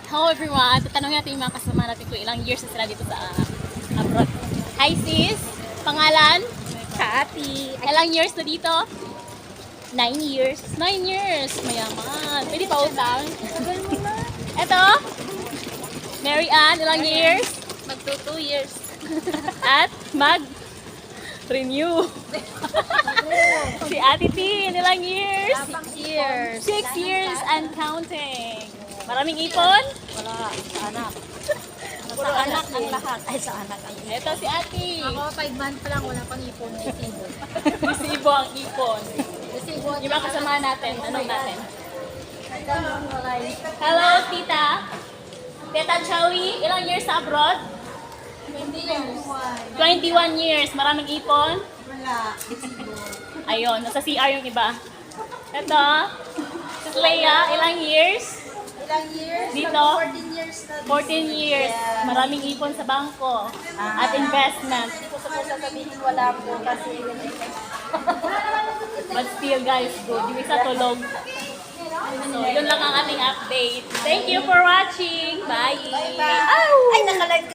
Hello everyone! Tatanungin natin yung mga kasama natin kung ilang years na sila dito sa abroad. Hi sis! Pangalan? Kati. Ilang years na dito? 9 years. 9 years! Mayaman. Pwede pa utang? Eto? Mary Ann, ilang years? Magto 2 years. At renew. Si Ate Tin, ilang years? 6 years. 6 years and counting. Maraming ipon? Wala. Sa anak. Puro Sa anak anak ang eh. lahat. Ay, sa anak ang Ito si Ate. Ako, 5 months pa lang, wala pang ipon. Resibo. Resibo ang ipon. Resibo. Yung mga kasama natin, tanong natin. Hello, Tita. Tita Chowie, ilang years sa abroad? 20 years. 21 years. Maraming ipon? Wala. Ayun, nasa CR yung iba. Ito, Sis Leia, ilang years? Ilang years? Dito? 14 years na. 14 years. Maraming ipon sa bangko at investment. Hindi ko sa sasabihin wala po kasi But still guys, good. Yung isa tulog. So, yun lang ang ating update. Thank you for watching. Bye! Ay, nakalive